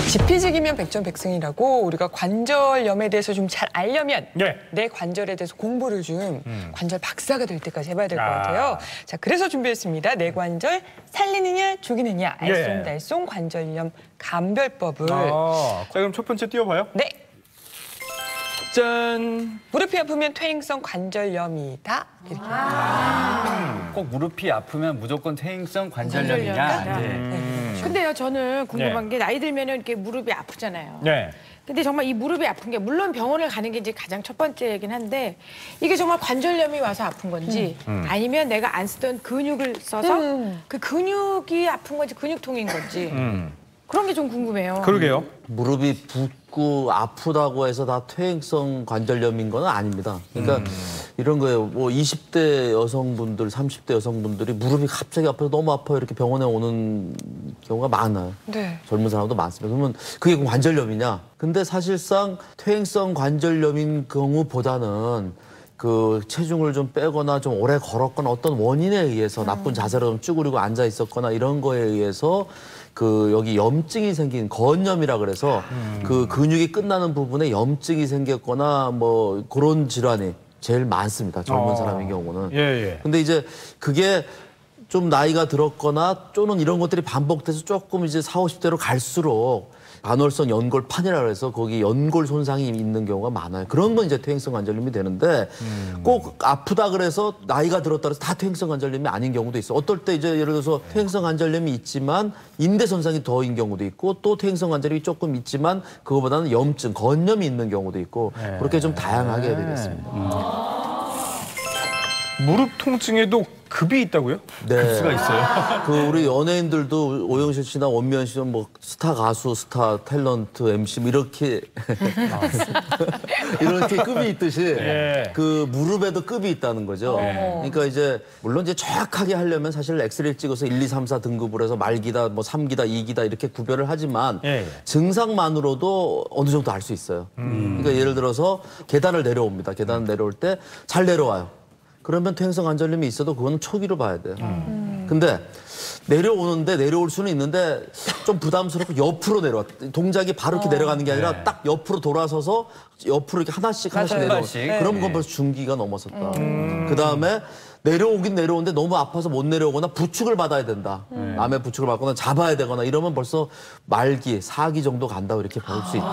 지피지기면 백전백승이라고 우리가 관절염에 대해서 좀 잘 알려면 네. 내 관절에 대해서 공부를 좀 관절 박사가 될 때까지 해봐야 될 것 같아요. 자, 그래서 준비했습니다. 내 관절 살리느냐 죽이느냐 알쏭달쏭 관절염 감별법을. 자, 그럼 첫 번째 띄워봐요. 네. 짠. 무릎이 아프면 퇴행성 관절염이다. 이렇게. 꼭 무릎이 아프면 무조건 퇴행성 관절염이냐? 관절염이다. 네. 근데요, 저는 궁금한 네. 게 나이 들면 이렇게 무릎이 아프잖아요. 네. 근데 정말 이 무릎이 아픈 게 물론 병원을 가는 게 이제 가장 첫 번째이긴 한데 이게 정말 관절염이 와서 아픈 건지 아니면 내가 안 쓰던 근육을 써서 그 근육이 아픈 건지 근육통인 건지 그런 게 좀 궁금해요. 그러게요. 무릎이 붓고 아프다고 해서 다 퇴행성 관절염인 건 아닙니다. 그러니까 이런 거예요. 뭐 20대 여성분들, 30대 여성분들이 무릎이 갑자기 아파서 너무 아파요. 이렇게 병원에 오는 경우가 많아요. 네. 젊은 사람도 많습니다. 그러면 그게 관절염이냐? 근데 사실상 퇴행성 관절염인 경우보다는 그 체중을 좀 빼거나 좀 오래 걸었거나 어떤 원인에 의해서 나쁜 자세로 좀 쭈그리고 앉아 있었거나 이런 거에 의해서 그 여기 염증이 생긴 건염이라 그래서 그 근육이 끝나는 부분에 염증이 생겼거나 뭐 그런 질환이 제일 많습니다. 젊은 사람의 경우는. 예. 근데 이제 그게 좀 나이가 들었거나 또는 이런 것들이 반복돼서 조금 이제 40, 50대로 갈수록 간헐성 연골판이라 해서 거기 연골 손상이 있는 경우가 많아요. 그런 건 이제 퇴행성 관절염이 되는데 꼭 아프다 그래서 나이가 들었다 그래서 다 퇴행성 관절염이 아닌 경우도 있어. 어떨 때 이제 예를 들어서 퇴행성 관절염이 있지만 인대 손상이 더인 경우도 있고 또 퇴행성 관절염이 조금 있지만 그거보다는 염증, 건염이 있는 경우도 있고 그렇게 좀 다양하게 되겠습니다. 무릎 통증에도 급이 있다고요? 네. 급수가 있어요. 그 우리 연예인들도 오영실 씨나 원미연 씨는 뭐 스타 가수, 스타 탤런트, MC 뭐 이렇게 이렇게 급이 있듯이 예. 그 무릎에도 급이 있다는 거죠. 그러니까 이제 물론 이제 정확하게 하려면 사실 엑스레이 찍어서 1, 2, 3, 4 등급을 해서 말기다, 뭐 3기다, 2기다 이렇게 구별을 하지만 증상만으로도 어느 정도 알 수 있어요. 그러니까 예를 들어서 계단을 내려옵니다. 계단을 내려올 때 잘 내려와요. 그러면 퇴행성 관절염이 있어도 그건 초기로 봐야 돼요. 근데 내려오는데 내려올 수는 있는데 좀 부담스럽고 옆으로 내려와. 동작이 바로 이렇게 내려가는 게 아니라 딱 옆으로 돌아서서 옆으로 이렇게 하나씩 내려와. 그럼 그건 벌써 중기가 넘어섰다. 그다음에 내려오긴 내려오는데 너무 아파서 못 내려오거나 부축을 받아야 된다. 남의 부축을 받거나 잡아야 되거나 이러면 벌써 말기, 4기 정도 간다고 이렇게 볼 수 있죠.